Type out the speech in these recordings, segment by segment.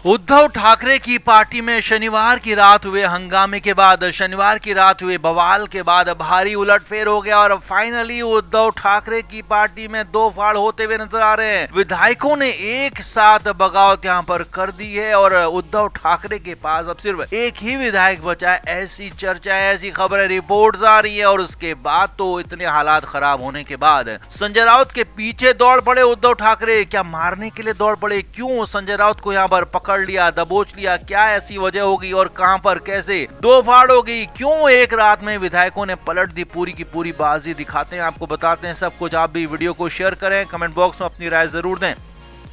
उद्धव ठाकरे की पार्टी में शनिवार की रात हुए हंगामे के बाद, शनिवार की रात हुए बवाल के बाद भारी उलटफेर हो गया और फाइनली उद्धव ठाकरे की पार्टी में दो फाड़ होते हुए नजर आ रहे हैं। विधायकों ने एक साथ बगावत यहां पर कर दी है और उद्धव ठाकरे के पास अब सिर्फ एक ही विधायक बचा है। ऐसी चर्चाएं, ऐसी खबरें, रिपोर्ट्स आ रही है और उसके बाद तो इतने हालात खराब होने के बाद संजय राउत के पीछे दौड़ पड़े उद्धव ठाकरे। क्या मारने के लिए दौड़ पड़े? क्यों संजय राउत को यहाँ पर पकड़ लिया, दबोच लिया? क्या ऐसी वजह होगी और कहां पर कैसे दो फाड़ हो गई? क्यों एक रात में विधायकों ने पलट दी पूरी की पूरी बाजी? दिखाते हैं, आपको बताते हैं सब कुछ। आप भी वीडियो को शेयर करें, कमेंट बॉक्स में अपनी राय जरूर दें।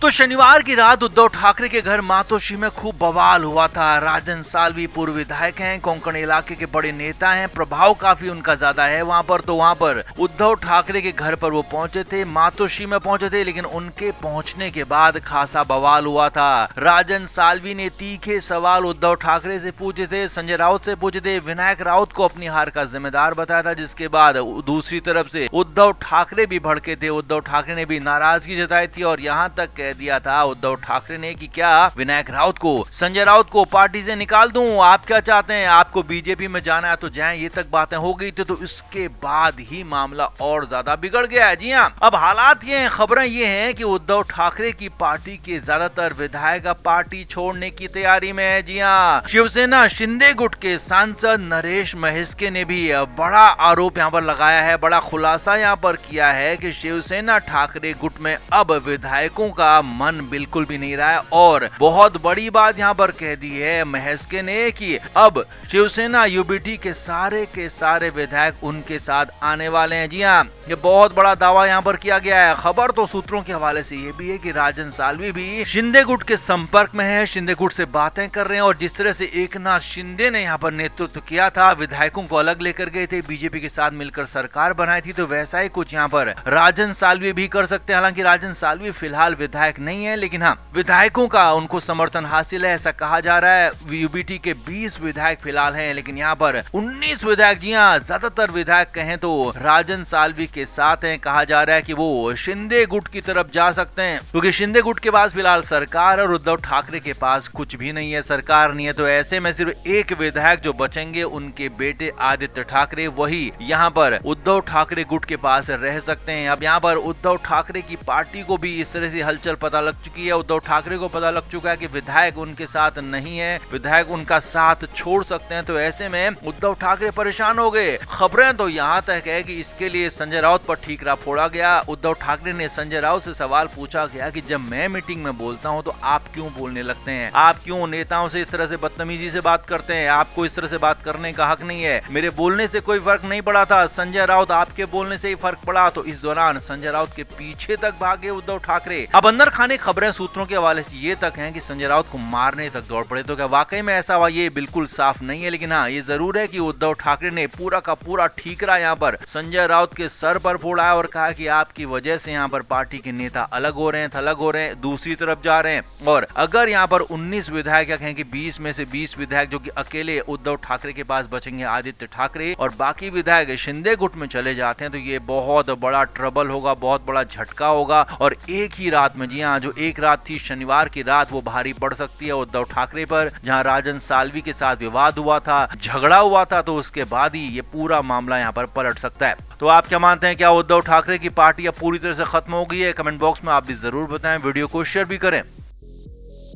तो शनिवार की रात उद्धव ठाकरे के घर मातोश्री में खूब बवाल हुआ था। राजन सालवी पूर्व विधायक हैं, कोंकण इलाके के बड़े नेता हैं, प्रभाव काफी उनका ज्यादा है वहां पर। तो वहां पर उद्धव ठाकरे के घर पर वो पहुंचे थे, मातोश्री में पहुंचे थे, लेकिन उनके पहुंचने के बाद खासा बवाल हुआ था। राजन सालवी ने तीखे सवाल उद्धव ठाकरे से पूछे थे, संजय राउत से पूछे थे, विनायक राउत को अपनी हार का जिम्मेदार बताया था, जिसके बाद दूसरी तरफ से उद्धव ठाकरे भी भड़के थे। उद्धव ठाकरे ने भी नाराजगी जताई थी और यहाँ तक कह दिया था उद्धव ठाकरे ने कि क्या विनायक राउत को, संजय राउत को पार्टी से निकाल दूं? आप क्या चाहते हैं? आपको बीजेपी में जाना है तो जाएं। ये तक बातें हो गई थी। तो इसके बाद ही मामला और ज्यादा बिगड़ गया है। जी हां, अब हालात ये हैं, खबरें ये हैं कि उद्धव ठाकरे की पार्टी के ज्यादातर विधायक पार्टी छोड़ने की तैयारी में है। जी हां, शिवसेना शिंदे गुट के सांसद नरेश महिस्के ने भी बड़ा आरोप यहाँ पर लगाया है, बड़ा खुलासा यहाँ पर किया है कि शिवसेना ठाकरे गुट में अब विधायकों का मन बिल्कुल भी नहीं रहा है। और बहुत बड़ी बात यहाँ पर कह दी है महिस्के ने कि अब शिवसेना यूबीटी के सारे विधायक उनके साथ आने वाले हैं। जी हाँ, ये बहुत बड़ा दावा यहाँ पर किया गया है। खबर तो सूत्रों के हवाले से ये भी है कि राजन सालवी भी शिंदे गुट के संपर्क में है, शिंदे गुट से बातें कर रहे हैं। और जिस तरह से एकनाथ शिंदे ने यहाँ पर नेतृत्व किया था, विधायकों को अलग लेकर गए थे, बीजेपी के साथ मिलकर सरकार बनाई थी, तो वैसा ही कुछ यहाँ पर राजन सालवी भी कर सकते हैं। हालांकि राजन सालवी फिलहाल विधायक नहीं है, लेकिन हाँ, विधायकों का उनको समर्थन हासिल है, ऐसा कहा जा रहा है। यूबीटी के 20 विधायक फिलहाल हैं, लेकिन यहाँ पर 19 विधायक, जी हाँ, ज्यादातर विधायक कहें तो राजन सालवी के साथ हैं। कहा जा रहा है कि वो शिंदे गुट की तरफ जा सकते हैं, क्योंकि शिंदे गुट के पास फिलहाल सरकार और उद्धव ठाकरे के पास कुछ भी नहीं है, सरकार नहीं है। तो ऐसे में सिर्फ एक विधायक जो बचेंगे, उनके बेटे आदित्य ठाकरे, वही यहाँ पर उद्धव ठाकरे गुट के पास रह सकते हैं। अब यहाँ पर उद्धव ठाकरे की पार्टी को भी इस तरह से हलचल पता लग चुकी है। उद्धव ठाकरे को पता लग चुका है कि विधायक उनके साथ नहीं है, विधायक उनका साथ छोड़ सकते हैं। तो ऐसे में उद्धव ठाकरे परेशान हो गए। खबरें तो यहाँ तक है कि इसके लिए संजय राउत पर ठीकरा फोड़ा गया। उद्धव ठाकरे ने संजय राउत से सवाल पूछा गया कि जब मैं मीटिंग में बोलता हूँ तो आप क्यों बोलने लगते हैं? आप क्यों नेताओं से इस तरह से बदतमीजी से बात करते हैं? आपको इस तरह से बात करने का हक नहीं है। मेरे बोलने से कोई फर्क नहीं पड़ा था, संजय राउत आपके बोलने से ही फर्क पड़ा। तो इस दौरान संजय राउत के पीछे तक भागे उद्धव ठाकरे। अब अंदर खाने खबरें सूत्रों के हवाले से ये तक हैं कि संजय राउत को मारने तक दौड़ पड़े। तो क्या वाकई में ऐसा हुआ? ये बिल्कुल साफ नहीं है, लेकिन हाँ, ये जरूर है कि उद्धव ठाकरे ने पूरा का पूरा ठीकरा यहाँ पर संजय राउत के सर पर फोड़ा है और कहा कि आपकी वजह से यहाँ पर पार्टी के नेता अलग हो रहे हैं, थलग हो रहे हैं, दूसरी तरफ जा रहे हैं। और अगर यहाँ पर 19 विधायक, या कहें कि 20 में से 20 विधायक जो कि अकेले उद्धव ठाकरे के पास बचेंगे, आदित्य ठाकरे, और बाकी विधायक शिंदे गुट में चले जाते हैं, तो ये बहुत बड़ा ट्रबल होगा, बहुत बड़ा झटका होगा। और एक ही रात में, जी हाँ, जो एक रात थी शनिवार की रात, वो भारी पड़ सकती है उद्धव ठाकरे पर। जहां राजन सालवी के साथ विवाद हुआ था, झगड़ा हुआ था, तो उसके बाद ही ये पूरा मामला यहां पर पलट सकता है। तो आप क्या मानते हैं? क्या उद्धव ठाकरे की पार्टी अब पूरी तरह से खत्म हो गई है? कमेंट बॉक्स में आप भी जरूर बताएं, वीडियो को शेयर भी करें।